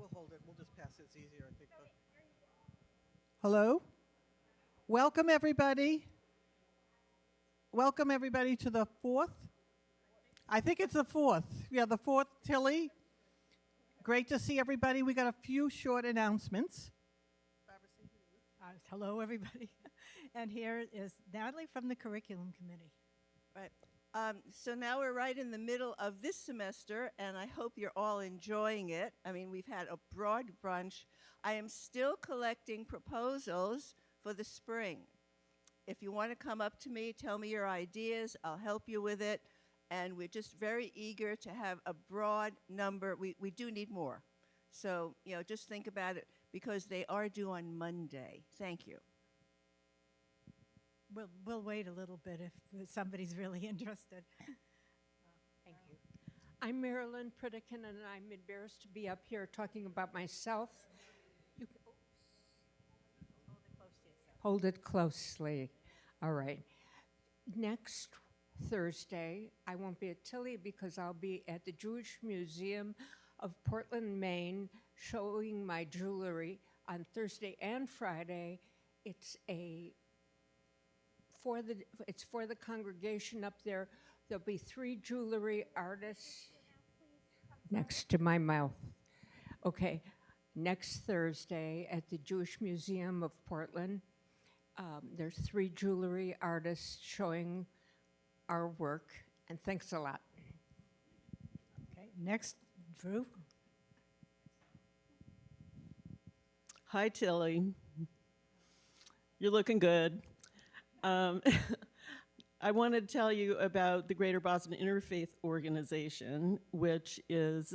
we'll hold it. We'll just pass it. It's easier, I think. Hello? Welcome, everybody. Welcome, everybody, to the fourth. I think it's the fourth. Yeah, the fourth TILLI. Great to see everybody. We got a few short announcements. Hello, everybody. And here is Natalie from the Curriculum Committee. Right. So now we're right in the middle of this semester, and I hope you're all enjoying it. I mean, we've had a broad bunch. I am still collecting proposals for the spring. If you want to come up to me, tell me your ideas, I'll help you with it. And we're just very eager to have a broad number. We do need more. So, just think about it, because they are due on Monday. Thank you. We'll wait a little bit if somebody's really interested. Thank you. I'm Marilyn Pritikin, and I'm embarrassed to be up here talking about myself. You can, Hold it close to yourself. hold it closely. All right. Next Thursday, I won't be at TILLI because I'll be at the Jewish Museum of Portland, Maine, showing my jewelry on Thursday and Friday. It's for the congregation up there. There'll be 3 jewelry artists next to my mouth. Okay, next Thursday at the Jewish Museum of Portland, there's 3 jewelry artists showing our work, and thanks a lot. Okay, next, Drew. Hi, TILLI. You're looking good. I want to tell you about the Greater Boston Interfaith Organization, which is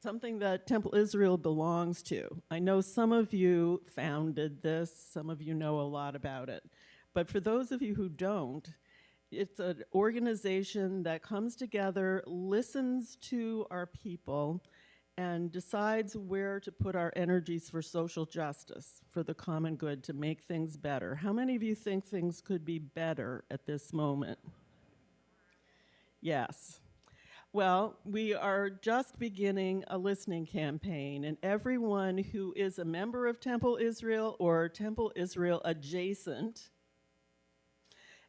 something that Temple Israel belongs to. I know some of you founded this, some of you know a lot about it. But for those of you who don't, it's an organization that comes together, listens to our people, and decides where to put our energies for social justice, for the common good, to make things better. How many of you think things could be better at this moment? Yes. Well, we are just beginning a listening campaign, and everyone who is a member of Temple Israel or Temple Israel adjacent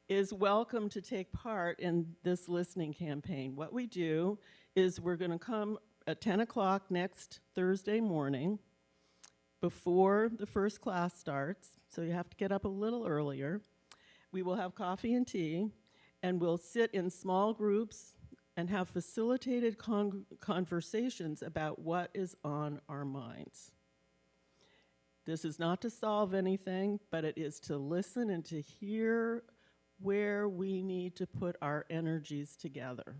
is welcome to take part in this listening campaign. What we do is we're going to come at 10 o'clock next Thursday morning before the first class starts, so you have to get up a little earlier. We will have coffee and tea, and we'll sit in small groups and have facilitated conversations about what is on our minds. This is not to solve anything, but it is to listen and to hear where we need to put our energies together.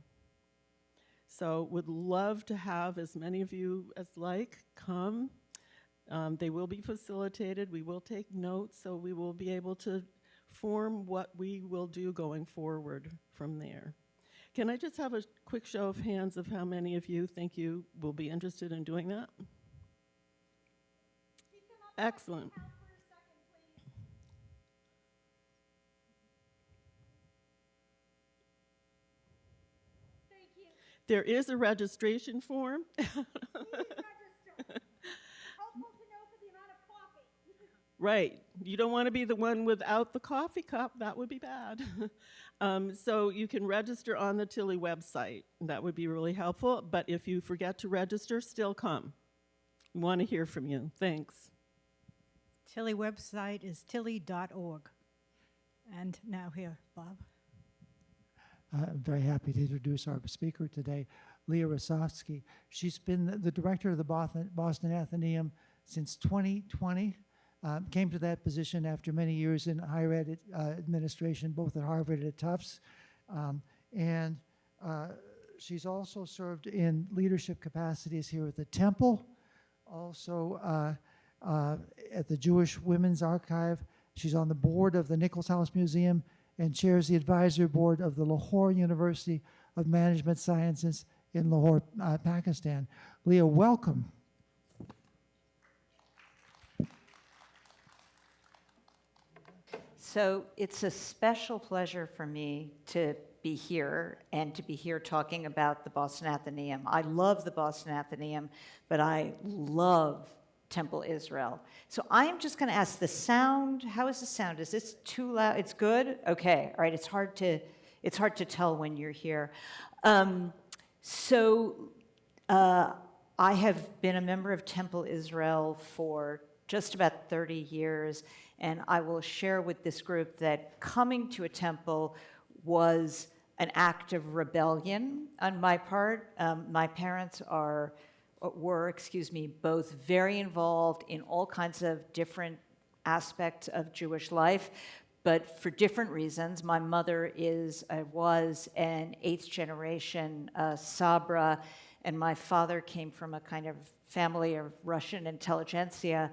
So would love to have as many of you as come. They will be facilitated. We will take notes, so we will be able to form what we will do going forward from there. Can I just have a quick show of hands of how many of you think you will be interested in doing that? Excellent. There is a registration form. Please register. Helpful to know for the amount of coffee. Right. You don't want to be the one without the coffee cup. That would be bad. So you can register on the TILLI website. That would be really helpful. But if you forget to register, still come. We want to hear from you. Thanks. TILLI website is tilli.org. And now here, Bob. I'm very happy to introduce our speaker today, Leah Rosovsky. She's been the director of the Boston Atheneaum since 2020. Came to that position after many years in higher ed administration, both at Harvard and at Tufts. She's also served in leadership capacities here at the Temple, also at the Jewish Women's Archive. She's on the board of the Nichols House Museum and chairs the advisory board of the Lahore University of Management Sciences in Lahore, Pakistan. Leah, welcome. So it's a special pleasure for me to be here and to be here talking about the Boston Atheneum. I love the Boston Atheneum, but I love Temple Israel. So I'm just going to ask the sound. How is the sound? Is this too loud? It's good? Okay. All right. It's hard to tell when you're here. I have been a member of Temple Israel for just about 30 years, and I will share with this group that coming to a temple was an act of rebellion on my part. My parents were, both very involved in all kinds of different aspects of Jewish life, but for different reasons. My mother was an 8th generation Sabra, and my father came from a kind of family of Russian intelligentsia.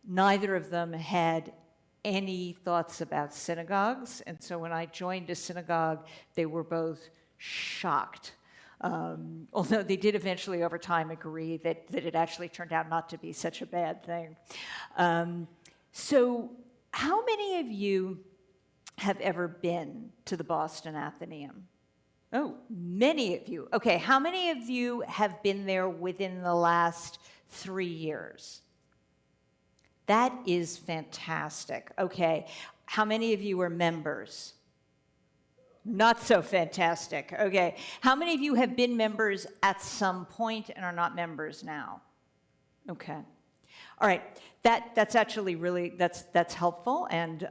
Neither of them had any thoughts about synagogues, and so when I joined a synagogue, they were both shocked. Although they did eventually, over time, agree that it actually turned out not to be such a bad thing. So how many of you have ever been to the Boston Atheneum? Oh, many of you. Okay, how many of you have been there within the last 3 years? That is fantastic. Okay, how many of you are members? Not so fantastic. Okay, how many of you have been members at some point and are not members now? Okay. All right, that's actually really, that's helpful, and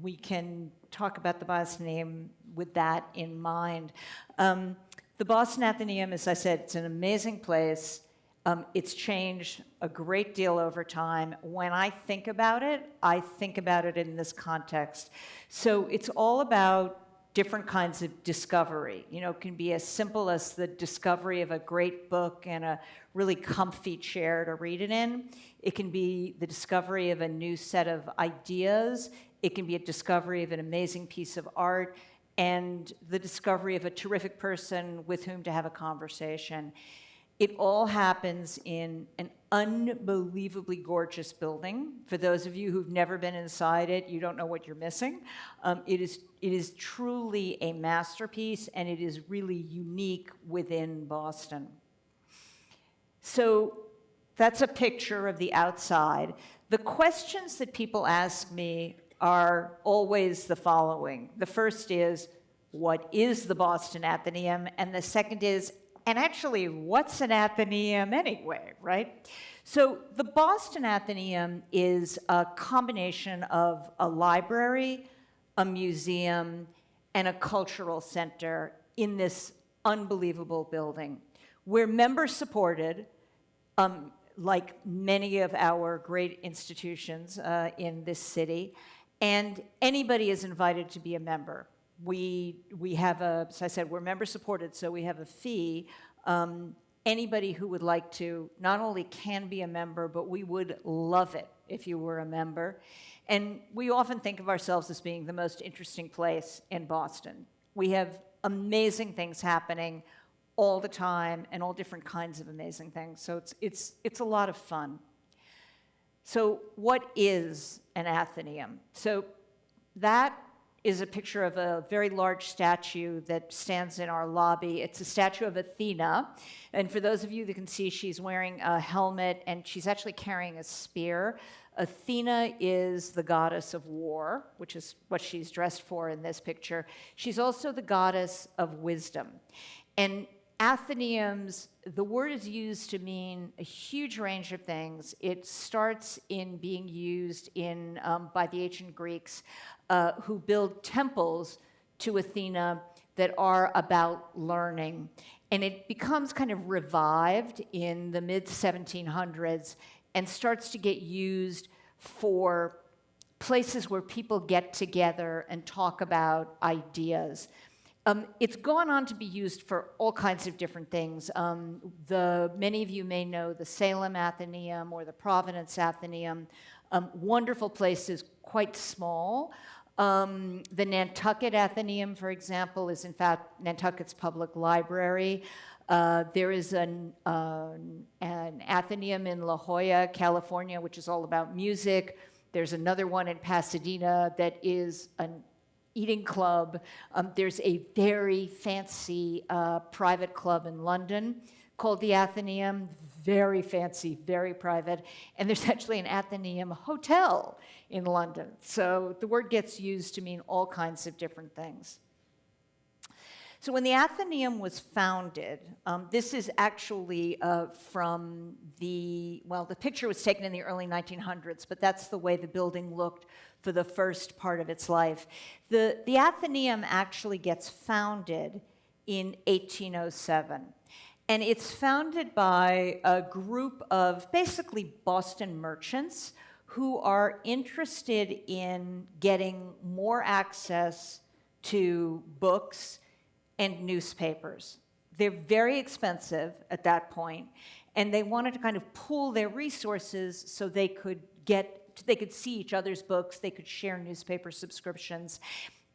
we can talk about the Boston Atheneum with that in mind. The Boston Atheneum, as I said, it's an amazing place. It's changed a great deal over time. When I think about it in this context. So it's all about different kinds of discovery. You know, it can be as simple as the discovery of a great book and a really comfy chair to read it in. It can be the discovery of a new set of ideas. It can be a discovery of an amazing piece of art and the discovery of a terrific person with whom to have a conversation. It all happens in an unbelievably gorgeous building. For those of you who've never been inside it, you don't know what you're missing. It is truly a masterpiece, and it is really unique within Boston. So that's a picture of the outside. The questions that people ask me are always the following. The first is, what is the Boston Atheneum? And the second is, and actually, what's an Atheneum anyway, right? So the Boston Atheneum is a combination of a library, a museum, and a cultural center in this unbelievable building. We're member-supported, like many of our great institutions in this city, and anybody is invited to be a member. We have as I said, we're member-supported, so we have a fee. Anybody who would like to not only can be a member, but we would love it if you were a member. And we often think of ourselves as being the most interesting place in Boston. We have amazing things happening all the time, and all different kinds of amazing things. So it's a lot of fun. So what is an Atheneum? So that is a picture of a very large statue that stands in our lobby. It's a statue of Athena. And for those of you that can see, she's wearing a helmet, and she's actually carrying a spear. Athena is the goddess of war, which is what she's dressed for in this picture. She's also the goddess of wisdom. And Atheneums, the word is used to mean a huge range of things. It starts in being used by the ancient Greeks who build temples to Athena that are about learning. And it becomes kind of revived in the mid-1700s and starts to get used for places where people get together and talk about ideas. It's gone on to be used for all kinds of different things. Many of you may know the Salem Atheneum or the Providence Atheneum. Wonderful places, quite small. The Nantucket Atheneum, for example, is in fact Nantucket's public library. There is an Atheneum in La Jolla, California, which is all about music. There's another one in Pasadena that is an eating club. There's a very fancy private club in London called the Atheneaum, very fancy, very private. And there's actually an Atheneaum hotel in London. So the word gets used to mean all kinds of different things. So when the Atheneum was founded, this is actually from the picture was taken in the early 1900s, but that's the way the building looked for the first part of its life. The Atheneum actually gets founded in 1807. And it's founded by a group of basically Boston merchants who are interested in getting more access to books and newspapers. They're very expensive at that point, and they wanted to kind of pool their resources so they could see each other's books, they could share newspaper subscriptions.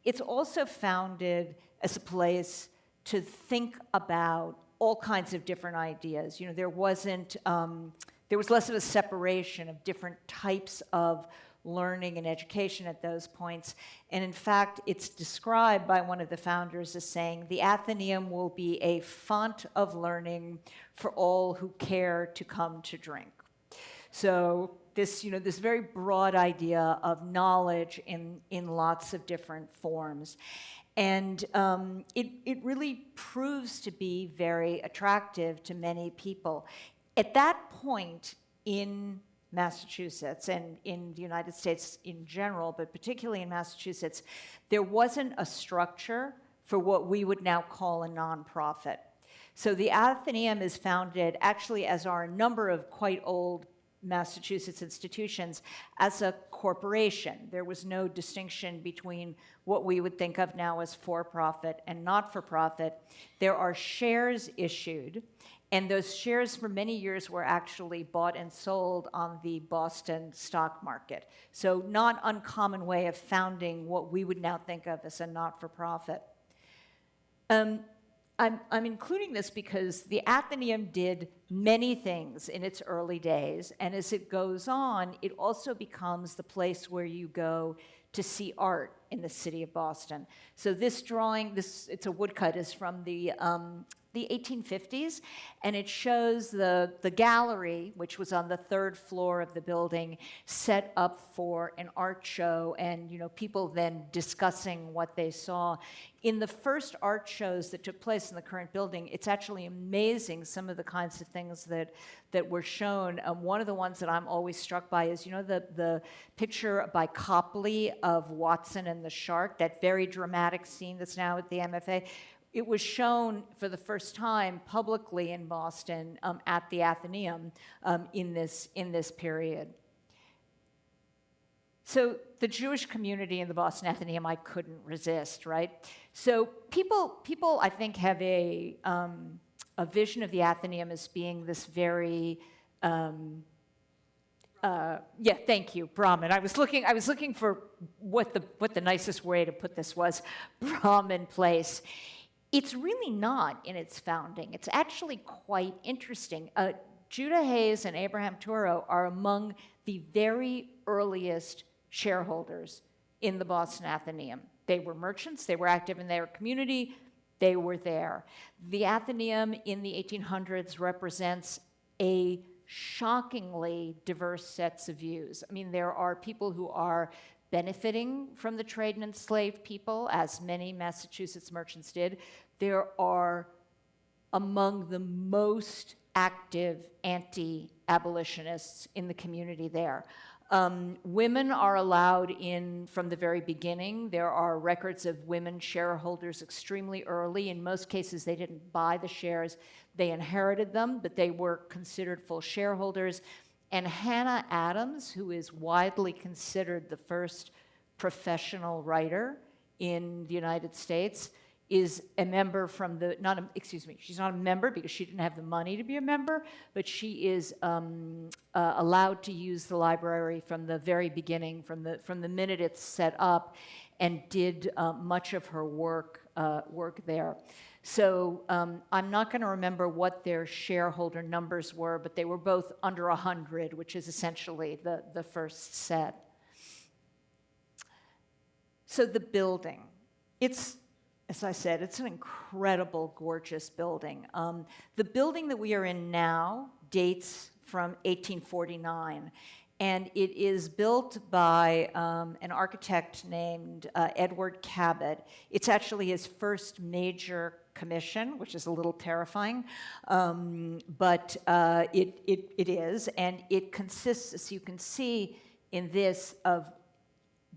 It's also founded as a place to think about all kinds of different ideas. You know, there was less of a separation of different types of learning and education at those points. And in fact, it's described by one of the founders as saying, the Atheneum will be a font of learning for all who care to come to drink. So this very broad idea of knowledge in lots of different forms. And it really proves to be very attractive to many people. At that point in Massachusetts and in the United States in general, but particularly in Massachusetts, there wasn't a structure for what we would now call a nonprofit. So the Atheneum is founded, actually as are a number of quite old Massachusetts institutions, as a corporation. There was no distinction between what we would think of now as for-profit and not-for-profit. There are shares issued, and those shares for many years were actually bought and sold on the Boston stock market. So not uncommon way of founding what we would now think of as a not-for-profit. I'm including this because the Atheneum did many things in its early days, and as it goes on, it also becomes the place where you go to see art in the city of Boston. So this drawing, it's a woodcut, is from the 1850s, and it shows the gallery, which was on the third floor of the building, set up for an art show, and people then discussing what they saw. In the first art shows that took place in the current building, it's actually amazing some of the kinds of things that were shown. One of the ones that I'm always struck by is, the picture by Copley of Watson and the shark, that very dramatic scene that's now at the MFA. It was shown for the first time publicly in Boston at the Atheneum in this period. So the Jewish community in the Boston Atheneum, I couldn't resist, right? So people I think have a vision of the Atheneum as being this very thank you, Brahmin. I was looking for what the nicest way to put this was, Brahmin place. It's really not in its founding. It's actually quite interesting. Judah Hayes and Abraham Turo are among the very earliest shareholders in the Boston Atheneum. They were merchants, they were active in their community, they were there. The Atheneum in the 1800s represents a shockingly diverse sets of views. I mean, there are people who are benefiting from the trade in enslaved people, as many Massachusetts merchants did. There are among the most active anti-abolitionists in the community there. Women are allowed in from the very beginning. There are records of women shareholders extremely early. In most cases, they didn't buy the shares. They inherited them, but they were considered full shareholders. And Hannah Adams, who is widely considered the first professional writer in the United States, is a member from the, she's not a member because she didn't have the money to be a member, but she is allowed to use the library from the very beginning, from the minute it's set up, and did much of her work there. So I'm not going to remember what their shareholder numbers were, but they were both under 100, which is essentially the first set. So the building, it's, as I said, it's an incredible, gorgeous building. The building that we are in now dates from 1849, and it is built by an architect named Edward Cabot. It's actually his first major commission, which is a little terrifying, but it is, and it consists, as you can see in this, of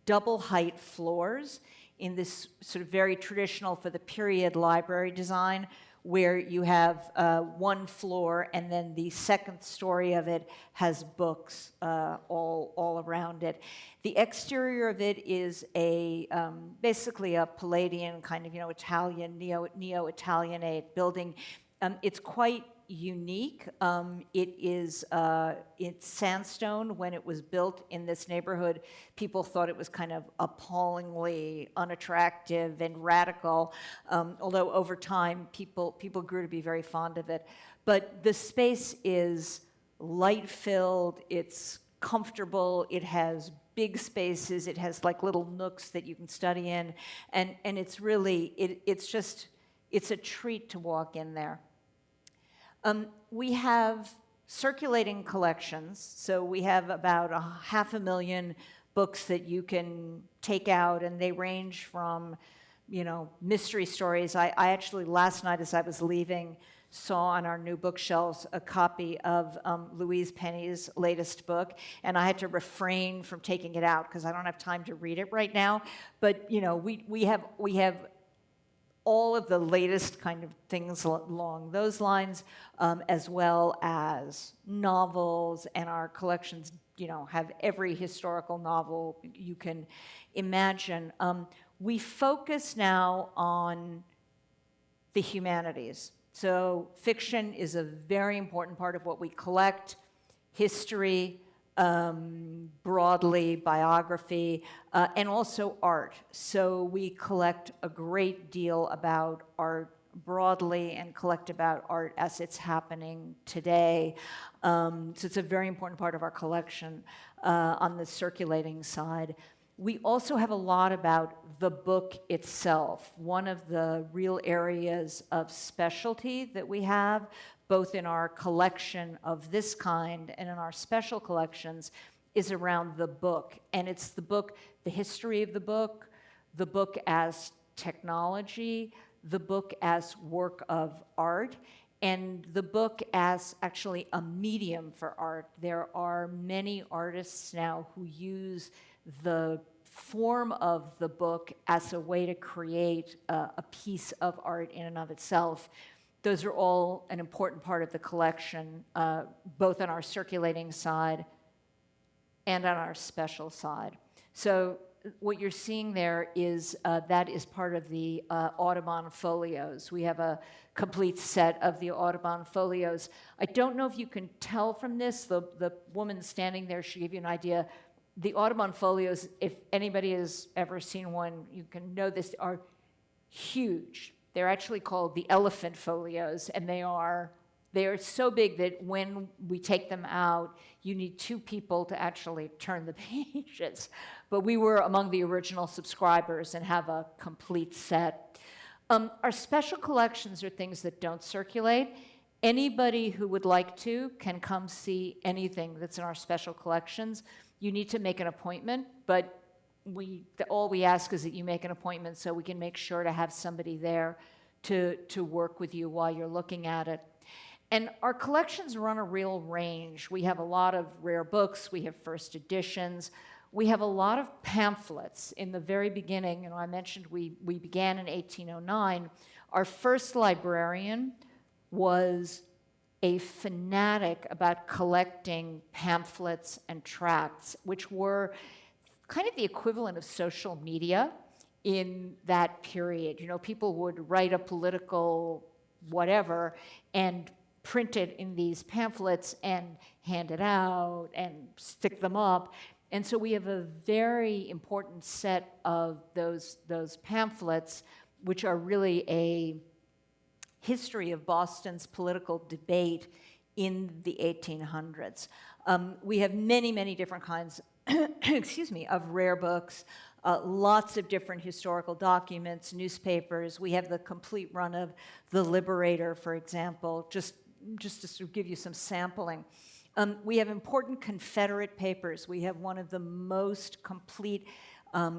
double height floors in this sort of very traditional for the period library design, where you have one floor and then the second story of it has books all around it. The exterior of it is a basically a Palladian kind of, Italian, neo-Italianate building. It's quite unique. It's sandstone. When it was built in this neighborhood, people thought it was kind of appallingly unattractive and radical, although over time people grew to be very fond of it. But the space is light-filled, it's comfortable, it has big spaces, it has like little nooks that you can study in, and it's really, it's a treat to walk in there. We have circulating collections, so we have about 500,000 books that you can take out, and they range from, mystery stories. I actually, last night as I was leaving, saw on our new bookshelves a copy of Louise Penny's latest book, and I had to refrain from taking it out because I don't have time to read it right now. But, we have all of the latest kind of things along those lines, as well as novels, and our collections, have every historical novel you can imagine. We focus now on the humanities. So fiction is a very important part of what we collect, history, broadly, biography, and also art. So we collect a great deal about art broadly and collect about art as it's happening today. So it's a very important part of our collection on the circulating side. We also have a lot about the book itself. One of the real areas of specialty that we have, both in our collection of this kind and in our special collections, is around the book. And it's the book, the history of the book as technology, the book as work of art, and the book as actually a medium for art. There are many artists now who use the form of the book as a way to create a piece of art in and of itself. Those are all an important part of the collection, both on our circulating side and on our special side. So what you're seeing there is that is part of the Audubon folios. We have a complete set of the Audubon folios. I don't know if you can tell from this, the woman standing there should give you an idea. The Audubon folios, if anybody has ever seen one, you can know this, are huge. They're actually called the elephant folios, and they are so big that when we take them out, you need 2 people to actually turn the pages. But we were among the original subscribers and have a complete set. Our special collections are things that don't circulate. Anybody who would like to can come see anything that's in our special collections. You need to make an appointment, but all we ask is that you make an appointment so we can make sure to have somebody there to work with you while you're looking at it. And our collections run a real range. We have a lot of rare books, we have first editions, we have a lot of pamphlets. In the very beginning, I mentioned we began in 1809. Our first librarian was a fanatic about collecting pamphlets and tracts, which were kind of the equivalent of social media in that period. People would write a political whatever and print it in these pamphlets and hand it out and stick them up. And so we have a very important set of those pamphlets, which are really a history of Boston's political debate in the 1800s. We have many, many different kinds, of rare books. lots of different historical documents, newspapers. We have the complete run of The Liberator, for example, just to sort of give you some sampling. We have important Confederate papers. We have one of the most complete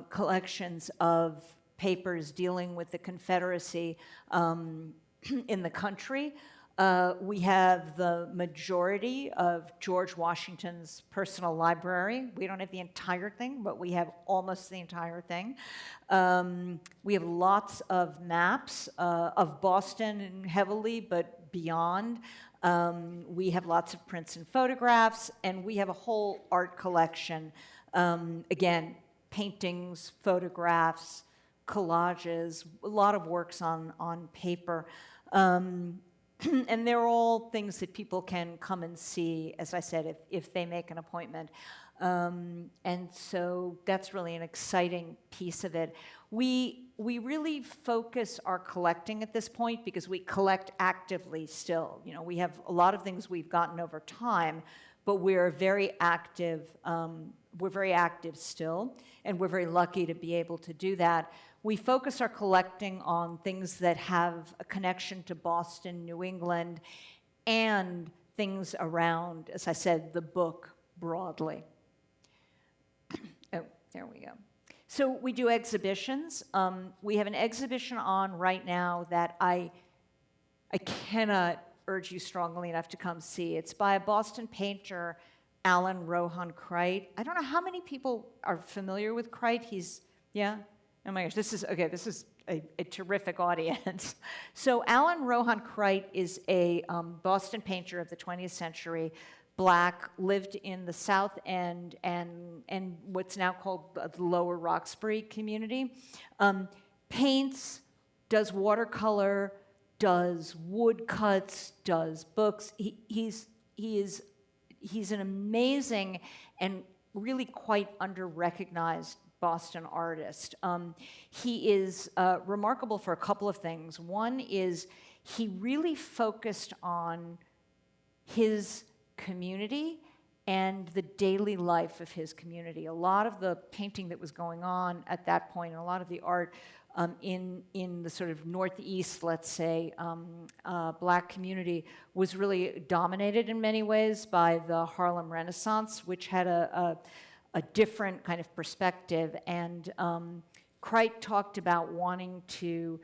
collections of papers dealing with the Confederacy in the country. We have the majority of George Washington's personal library. We don't have the entire thing, but we have almost the entire thing. We have lots of maps of Boston heavily, but beyond. We have lots of prints and photographs, and we have a whole art collection. Again, paintings, photographs, collages, a lot of works on paper. And they're all things that people can come and see, as I said, if they make an appointment. And so that's really an exciting piece of it. We really focus our collecting at this point because we collect actively still. You know, we have a lot of things we've gotten over time, but we're very active. We're very active still, and we're very lucky to be able to do that. We focus our collecting on things that have a connection to Boston, New England, and things around, as I said, the book broadly. Oh, there we go. So we do exhibitions. We have an exhibition on right now that I cannot urge you strongly enough to come see. It's by a Boston painter, Alan Rohan Crite. I don't know how many people are familiar with Crite. Yeah? Oh my gosh, this is a terrific audience. So Alan Rohan Crite is a Boston painter of the 20th century, Black, lived in the South End and what's now called the Lower Roxbury community. Paints, does watercolor, does woodcuts, does books. He's an amazing and really quite under-recognized Boston artist. He is remarkable for a couple of things. One is he really focused on his community and the daily life of his community. A lot of the painting that was going on at that point, and a lot of the art in the sort of Northeast, let's say, Black community was really dominated in many ways by the Harlem Renaissance, which had a different kind of perspective. And Crite talked about wanting to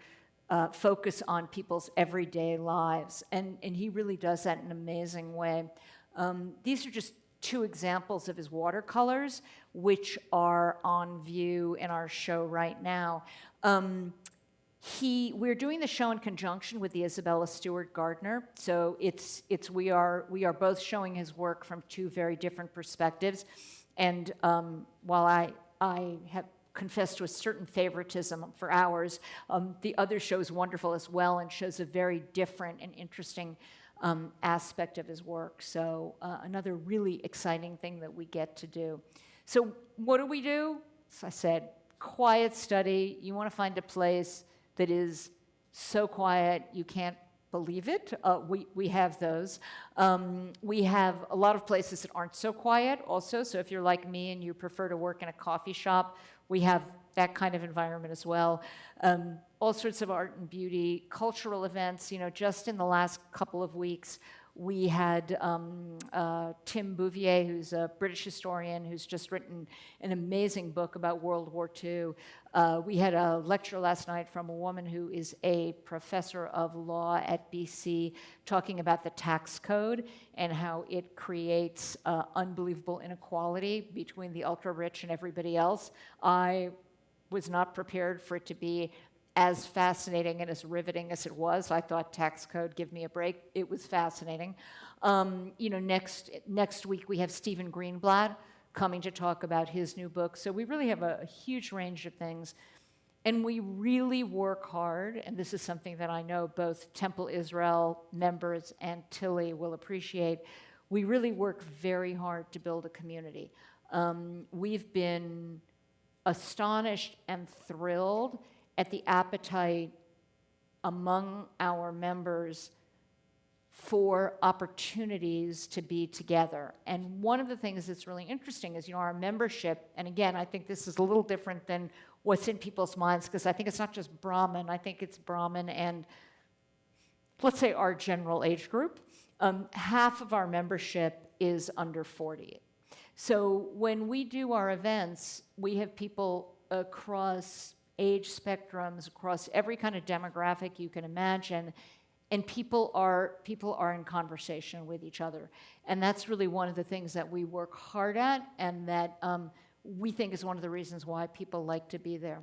focus on people's everyday lives. And he really does that in an amazing way. These are just two examples of his watercolors, which are on view in our show right now. We're doing the show in conjunction with the Isabella Stewart Gardner. So we are both showing his work from two very different perspectives. And while I have confessed to a certain favoritism for ours, the other show is wonderful as well and shows a very different and interesting aspect of his work. So another really exciting thing that we get to do. So what do? As I said, quiet study. You want to find a place that is so quiet you can't believe it. We have those. We have a lot of places that aren't so quiet also. So if you're like me and you prefer to work in a coffee shop, we have that kind of environment as well. All sorts of art and beauty, cultural events. You know, just in the last couple of weeks, we had Tim Bouvier, who's a British historian who's just written an amazing book about World War II. We had a lecture last night from a woman who is a professor of law at BC talking about the tax code and how it creates unbelievable inequality between the ultra-rich and everybody else. I was not prepared for it to be as fascinating and as riveting as it was. I thought tax code, give me a break. It was fascinating. You know, next week we have Stephen Greenblatt coming to talk about his new book. So we really have a huge range of things. And we really work hard, and this is something that I know both Temple Israel members and TILLI will appreciate. We really work very hard to build a community. We've been astonished and thrilled at the appetite among our members for opportunities to be together. And one of the things that's really interesting is, our membership, and again, I think this is a little different than what's in people's minds, because I think it's not just Brahmin, I think it's Brahmin and, let's say, our general age group. Half of our membership is under 40. So when we do our events, we have people across age spectrums, across every kind of demographic you can imagine, and people are in conversation with each other. And that's really one of the things that we work hard at, and that we think is one of the reasons why people like to be there.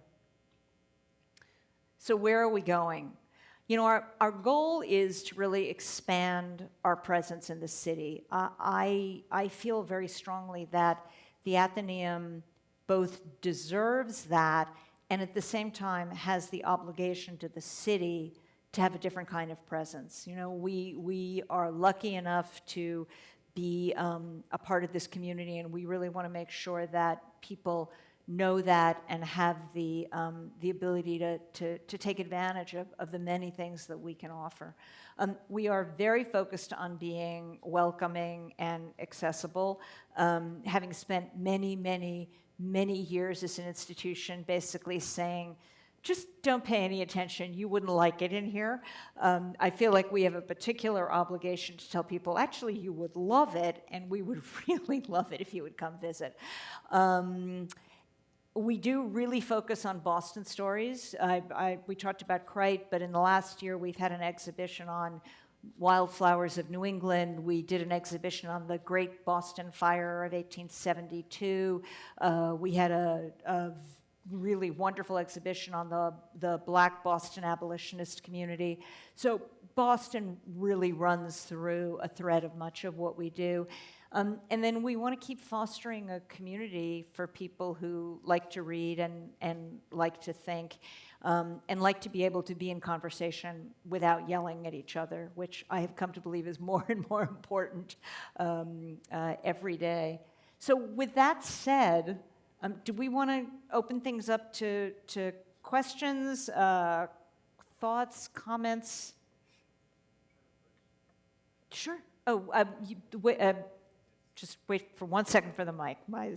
So where are we going? Our goal is to really expand our presence in the city. I feel very strongly that the Atheneum both deserves that and at the same time has the obligation to the city to have a different kind of presence. We are lucky enough to be a part of this community, and we really want to make sure that people know that and have the ability to take advantage of the many things that we can offer. We are very focused on being welcoming and accessible, having spent many years as an institution basically saying, just don't pay any attention, you wouldn't like it in here. I feel like we have a particular obligation to tell people, actually, you would love it, and we would really love it if you would come visit. We do really focus on Boston stories. We talked about Crite, but in the last year, we've had an exhibition on wildflowers of New England. We did an exhibition on the Great Boston Fire of 1872. We had a really wonderful exhibition on the Black Boston abolitionist community. So Boston really runs through a thread of much of what we do. And then we want to keep fostering a community for people who like to read and like to think, and like to be able to be in conversation without yelling at each other, which I have come to believe is more and more important every day. So with that said, do we want to open things up to questions, thoughts, comments? Sure. Oh, just wait for 1 second for the mic. Hi,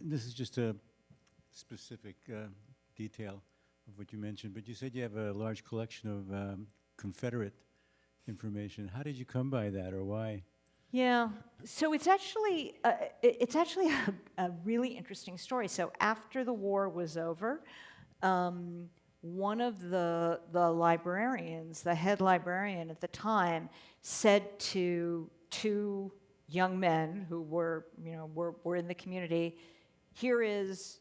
this is just a specific detail of what you mentioned, but you said you have a large collection of Confederate information. How did you come by that, or why? Yeah, so it's actually a really interesting story. So after the war was over, one of the librarians, the head librarian at the time, said to two young men who were in the community, here is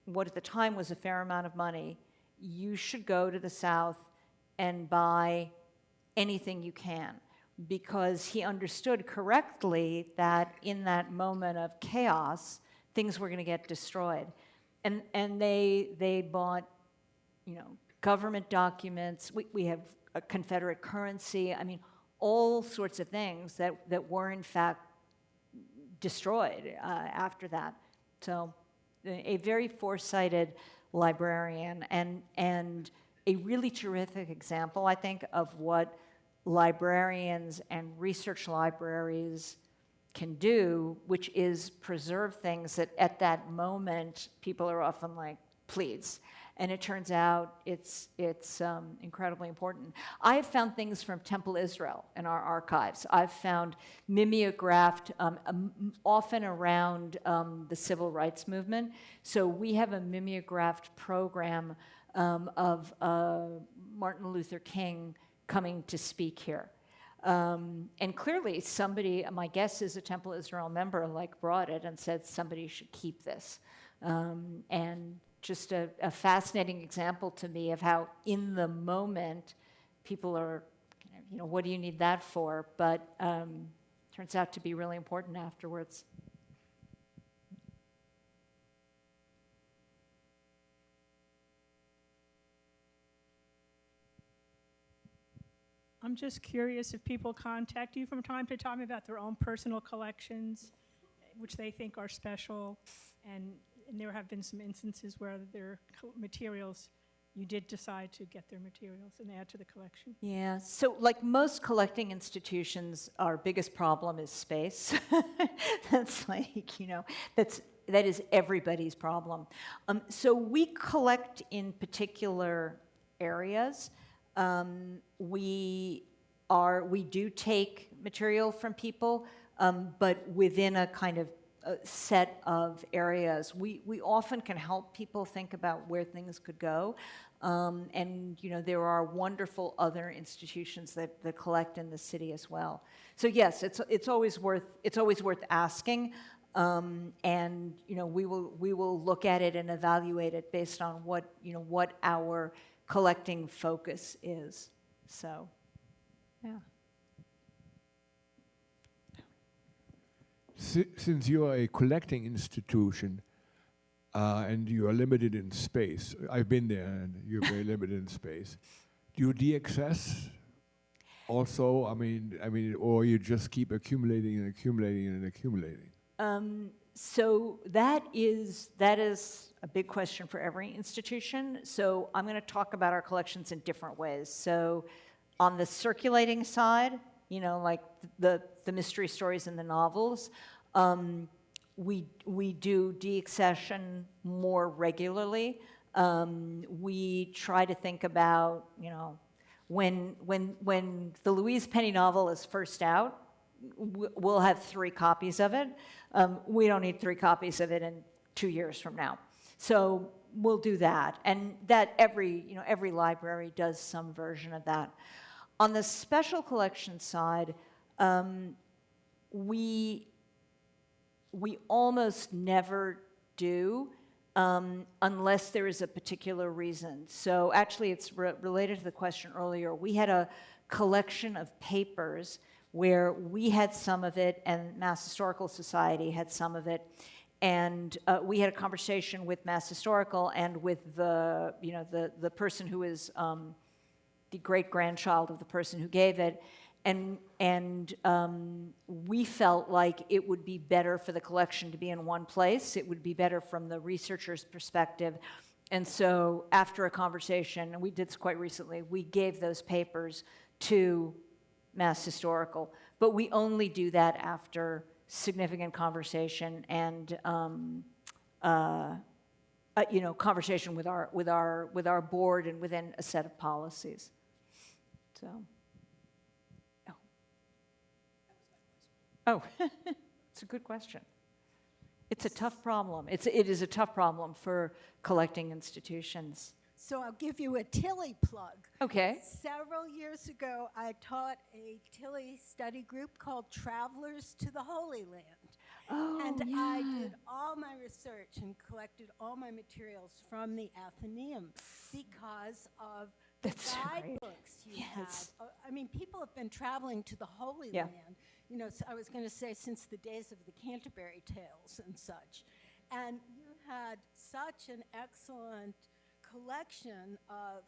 what at the time was a fair amount of money. You should go to the South and buy anything you can, because he understood correctly that in that moment of chaos, things were going to get destroyed. And they bought, government documents. We have a Confederate currency. I mean, all sorts of things that were in fact destroyed after that. So a very foresighted librarian and a really terrific example, I think, of what librarians and research libraries can do, which is preserve things that at that moment people are often like, please. And it turns out it's incredibly important. I have found things from Temple Israel in our archives. I've found mimeographed, often around the civil rights movement. So we have a mimeographed program of Martin Luther King coming to speak here. And clearly somebody, my guess is a Temple Israel member, brought it and said somebody should keep this. And just a fascinating example to me of how in the moment people are, what do you need that for? But turns out to be really important afterwards. I'm just curious if people contact you from time to time about their own personal collections, which they think are special, and there have been some instances where their materials you did decide to get their materials and add to the collection. Yeah, so like most collecting institutions, our biggest problem is space. That's like, that is everybody's problem. So we collect in particular areas. We do take material from people, but within a kind of set of areas. We often can help people think about where things could go. And there are wonderful other institutions that collect in the city as well. So yes, it's always worth asking, and we will look at it and evaluate it based on what our collecting focus is. So, yeah. Since you are a collecting institution and you are limited in space, I've been there and you're very limited in space. Do you de-access also? I mean, or you just keep accumulating and accumulating and accumulating? So that is a big question for every institution. So I'm going to talk about our collections in different ways. So on the circulating side, like the mystery stories and the novels, we do deaccession more regularly. We try to think about, when the Louise Penny novel is first out, we'll have 3 copies of it. We don't need 3 copies of it in 2 years from now. So we'll do that, and that every library does some version of that. On the special collection side, we almost never do unless there is a particular reason. So actually, it's related to the question earlier. We had a collection of papers where we had some of it and Mass Historical Society had some of it. And we had a conversation with Mass Historical and with the person who is the great-grandchild of the person who gave it. And we felt like it would be better for the collection to be in one place. It would be better from the researcher's perspective. And so after a conversation, and we did this quite recently, we gave those papers to Mass Historical. But we only do that after significant conversation and conversation with our board and within a set of policies. So. Oh, it's a good question. It's a tough problem. It is a tough problem for collecting institutions. So I'll give you a TILLI plug. Okay. Several years ago, I taught a TILLI study group called Travelers to the Holy Land. Oh, and yeah. I did all my research and collected all my materials from the Atheneaum because of the That's right. guidebooks you Yes. have. I mean, people have been traveling to the Holy Yeah. Land, so I was going to say since the days of the Canterbury Tales and such. And you had such an excellent collection of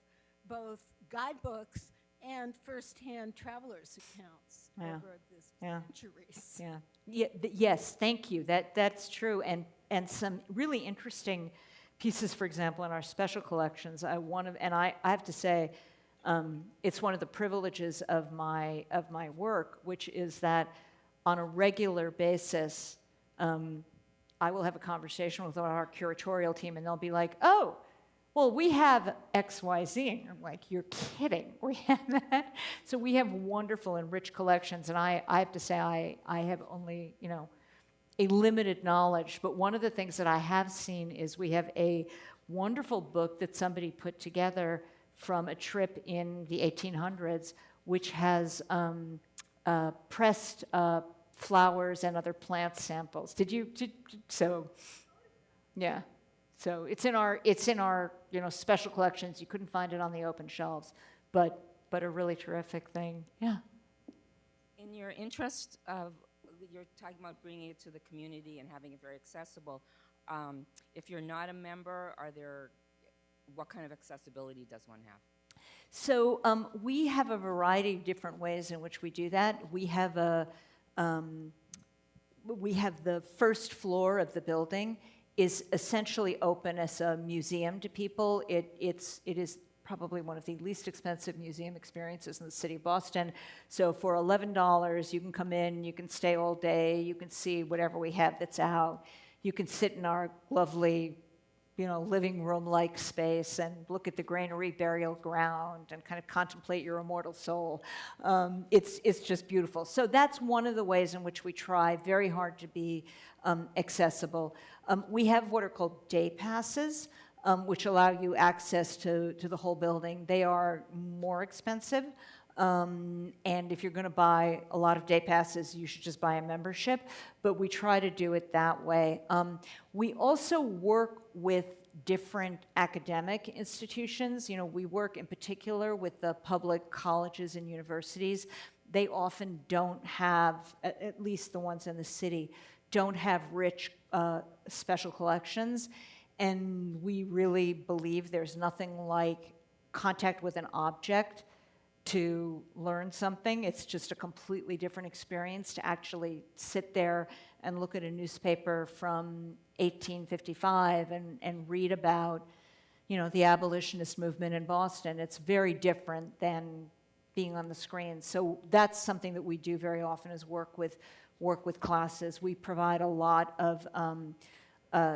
both guidebooks and first-hand travelers' accounts over the centuries. Yes, thank you. That's true. And some really interesting pieces, for example, in our special collections. I have to say, it's one of the privileges of my work, which is that on a regular basis, I will have a conversation with our curatorial team, and they'll be like, "Oh, well, we have X, Y, Z," and I'm like, "You're kidding? We have that?" So we have wonderful and rich collections, and I have to say, I have only a limited knowledge. But one of the things that I have seen is we have a wonderful book that somebody put together from a trip in the 1800s, which has pressed flowers and other plant samples. So it's in our special collections. You couldn't find it on the open shelves, but a really terrific thing. Yeah. In your interest of, you're talking about bringing it to the community and having it very accessible. If you're not a member, what kind of accessibility does one have? So we have a variety of different ways in which we do that. We have the first floor of the building is essentially open as a museum to people. It is probably one of the least expensive museum experiences in the city of Boston. So for $11, you can come in, you can stay all day, you can see whatever we have that's out. You can sit in our lovely, living room-like space and look at the granary burial ground and kind of contemplate your immortal soul. It's just beautiful. So that's one of the ways in which we try very hard to be accessible. We have what are called day passes, which allow you access to the whole building. They are more expensive, and if you're going to buy a lot of day passes, you should just buy a membership, but we try to do it that way. We also work with different academic institutions. We work in particular with the public colleges and universities. They often don't have, at least the ones in the city, don't have rich special collections. And we really believe there's nothing like contact with an object to learn something. It's just a completely different experience to actually sit there and look at a newspaper from 1855 and read about, the abolitionist movement in Boston. It's very different than being on the screen. So that's something that we do very often is work with classes. We provide a lot of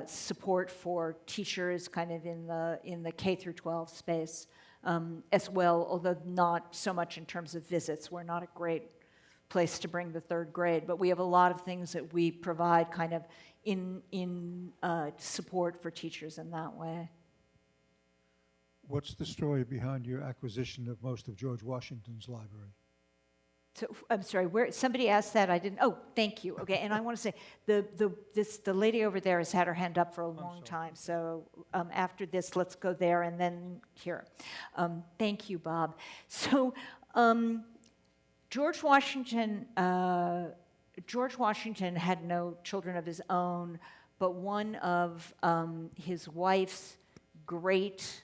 support for teachers kind of in the K through 12 space as well, although not so much in terms of visits. We're not a great place to bring the third grade, but we have a lot of things that we provide kind of in support for teachers in that way. What's the story behind your acquisition of most of George Washington's library? So, I'm sorry, where somebody asked that, I didn't, oh, thank you. Okay, and I want to say, the lady over there has had her hand up for a long time, so after this, let's go there and then here. Thank you, Bob. So, George Washington had no children of his own, but one of his wife's great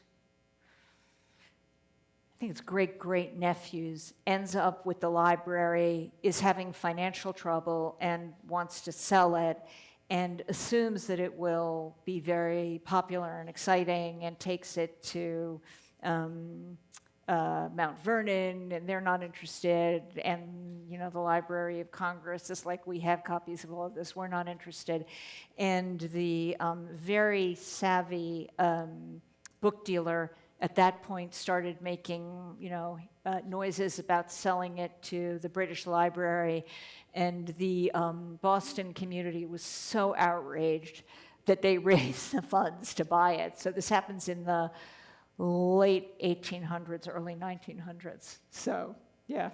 nephews ends up with the library, is having financial trouble and wants to sell it, and assumes that it will be very popular and exciting and takes it to Mount Vernon, and they're not interested, and the Library of Congress is like, we have copies of all of this, we're not interested. And the very savvy book dealer at that point started making, noises about selling it to the British Library, and the Boston community was so outraged that they raised the funds to buy it. So this happens in the late 1800s, early 1900s. So, yeah.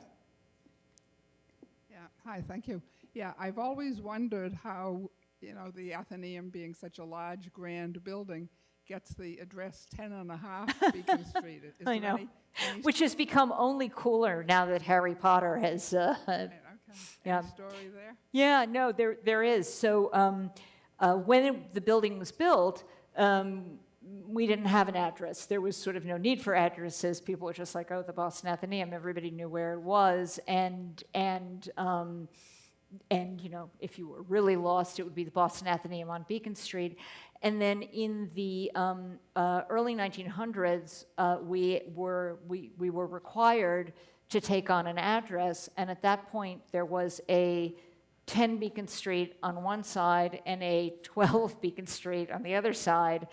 Yeah, hi, thank you. Yeah, I've always wondered how, the Atheneaum being such a large, grand building gets the address 10.5 Beacon Street. Is I there know, any which has become only cooler now that Harry Potter has. okay. Yeah. Any story there? Yeah, no, there is. So when the building was built, we didn't have an address. There was sort of no need for addresses. People were just like, oh, the Boston Atheneum. Everybody knew where it was, and if you were really lost, it would be the Boston Atheneum on Beacon Street. And then in the early 1900s, we were required to take on an address, and at that point there was a 10 Beacon Street on one side and a 12 Beacon Street on the other side,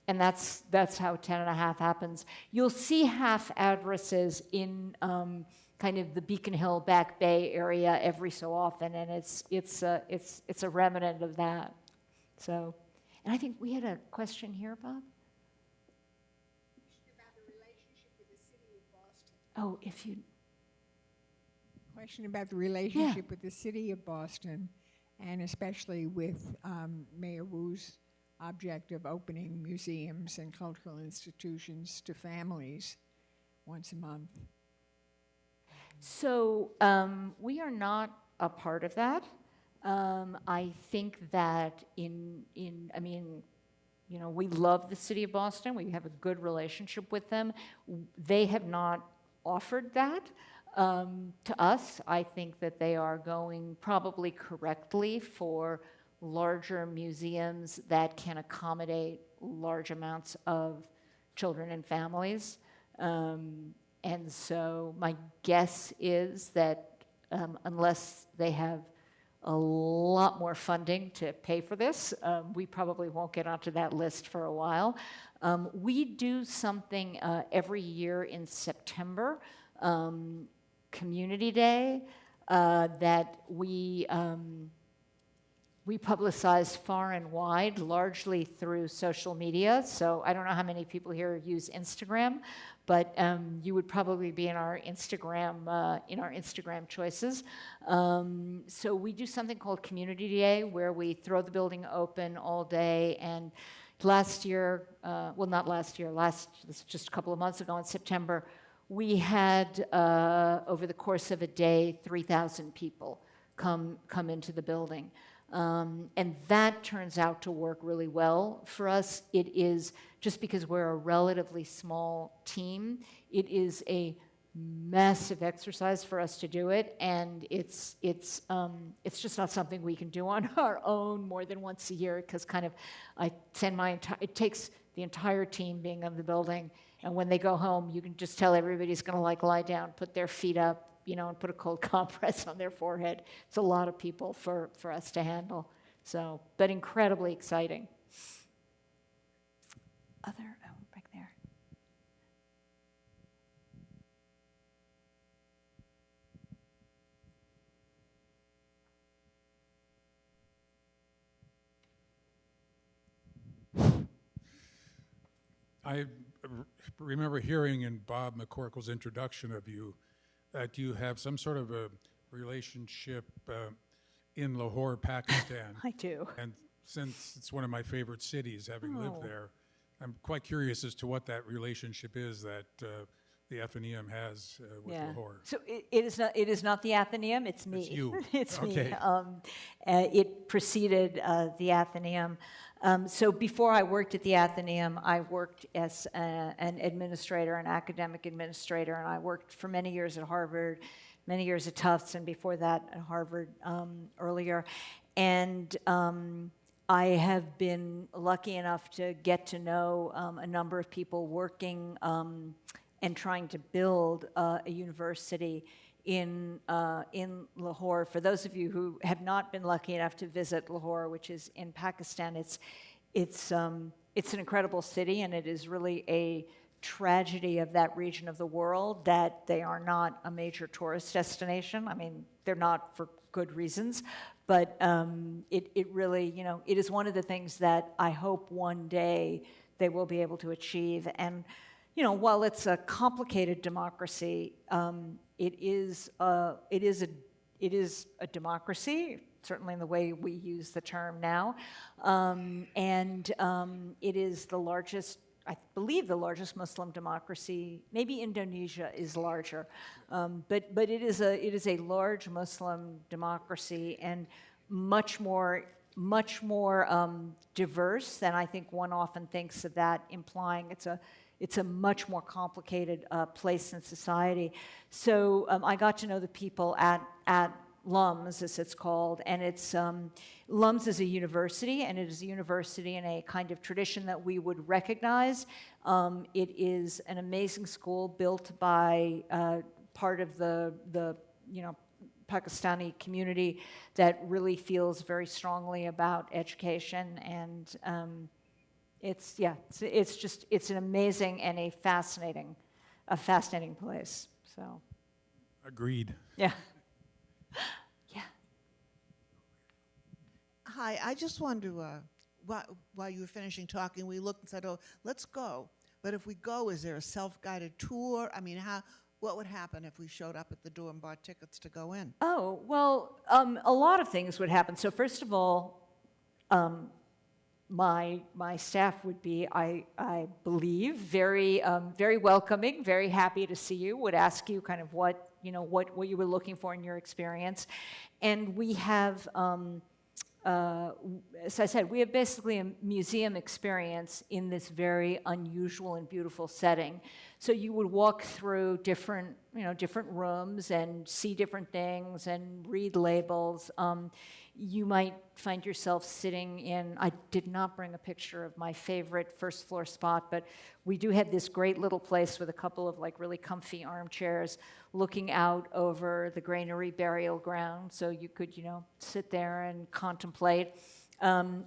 and that's how 10.5 happens. You'll see half addresses in kind of the Beacon Hill Back Bay area every so often, and it's a remnant of that. So, and I think we had a question here, Bob. About the relationship with the city of Boston. Oh, if you. Question about the relationship with the city of Boston, and especially with Mayor Wu's object of opening museums and cultural institutions to families once a month. So we are not a part of that. I think that we love the city of Boston. We have a good relationship with them. They have not offered that to us. I think that they are going probably correctly for larger museums that can accommodate large amounts of children and families. And so my guess is that unless they have a lot more funding to pay for this, we probably won't get onto that list for a while. We do something every year in September, Community Day, that we publicize far and wide, largely through social media. So I don't know how many people here use Instagram, but you would probably be in our Instagram choices. So we do something called Community Day, where we throw the building open all day. And last year, well, not last year, just a couple of months ago in September, we had over the course of a day 3,000 people come into the building. And that turns out to work really well for us. It is, just because we're a relatively small team, it is a massive exercise for us to do it, and it's just not something we can do on our own more than once a year, because I send it takes the entire team being in the building, and when they go home, you can just tell everybody's going to lie down, put their feet up, and put a cold compress on their forehead. It's a lot of people for us to handle. So, but incredibly exciting. Back there. I remember hearing in Bob McCorkle's introduction of you that you have some sort of a relationship in Lahore, Pakistan. I do. And since it's one of my favorite cities, having lived Oh. there, I'm quite curious as to what that relationship is that the Atheneaum has with Lahore. So it is not the Atheneum, it's me. It's you. It's Okay. me. It preceded the Atheneum. So before I worked at the Atheneum, I worked as an administrator, an academic administrator, and I worked for many years at Harvard, many years at Tufts, and before that at Harvard earlier. And I have been lucky enough to get to know a number of people working and trying to build a university in Lahore. For those of you who have not been lucky enough to visit Lahore, which is in Pakistan, it's an incredible city, and it is really a tragedy of that region of the world that they are not a major tourist destination. I mean, they're not for good reasons, but it really, it is one of the things that I hope one day they will be able to achieve. And while it's a complicated democracy, it is a democracy, certainly in the way we use the term now, and it is the largest, I believe, the largest Muslim democracy. Maybe Indonesia is larger, but it is a large Muslim democracy, and much more diverse than I think one often thinks of that implying. It's a much more complicated place in society. So I got to know the people at LUMS, as it's called, and LUMS is a university, and it is a university in a kind of tradition that we would recognize. It is an amazing school built by part of the Pakistani community that really feels very strongly about education, and it's an amazing and a fascinating place. So. Agreed. Yeah. Hi, I just wanted to, while you were finishing talking, we looked and said, oh, let's go. But if we go, is there a self-guided tour? I mean, what would happen if we showed up at the door and bought tickets to go in? Oh, well, a lot of things would happen. So first of all, my staff would be, I believe, very welcoming, very happy to see you, would ask you kind of what you were looking for in your experience. And we have, as I said, we have basically a museum experience in this very unusual and beautiful setting. So you would walk through different rooms and see different things and read labels. you might find yourself sitting in, I did not bring a picture of my favorite first floor spot, but we do have this great little place with a couple of like really comfy armchairs looking out over the granary burial ground. So you could, you know, sit there and contemplate.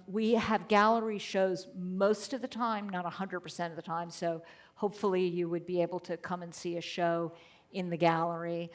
We have gallery shows most of the time, not 100% of the time, so hopefully you would be able to come and see a show in the gallery.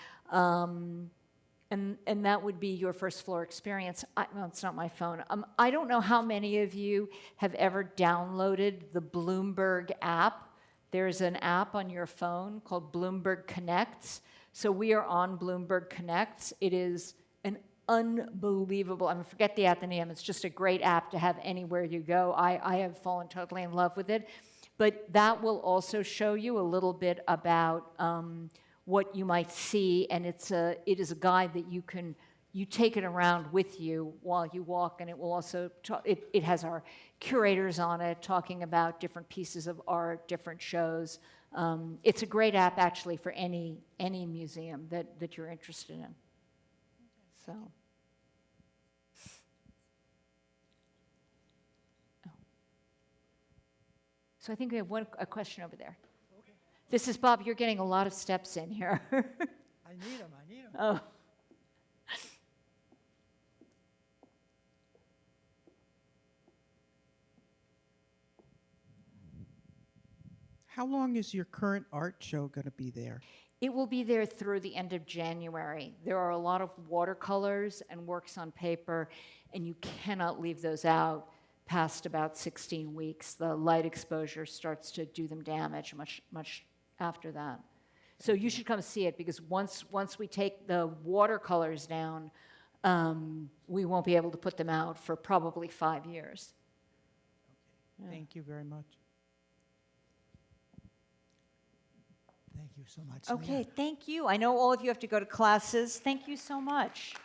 And that would be your first floor experience. Well, it's not my phone. I don't know how many of you have ever downloaded the Bloomberg app. There's an app on your phone called Bloomberg Connects. So we are on Bloomberg Connects. It is an unbelievable, I mean, forget the Atheneum, it's just a great app to have anywhere you go. I have fallen totally in love with it. But that will also show you a little bit about what you might see, and it is a guide that you take it around with you while you walk, and it will also it has our curators on it talking about different pieces of art, different shows. It's a great app actually for any museum that you're interested in. So. Oh. So I think we have a question over there. This is Bob. You're getting a lot of steps in here. I need them. Oh. How long is your current art show going to be there? It will be there through the end of January. There are a lot of watercolors and works on paper, and you cannot leave those out past about 16 weeks. The light exposure starts to do them damage much after that. So you should come see it, because once we take the watercolors down, we won't be able to put them out for probably 5 years. Okay. Yeah. Thank you very much. Thank you so much. Okay, Leah. thank you. I know all of you have to go to classes. Thank you so much.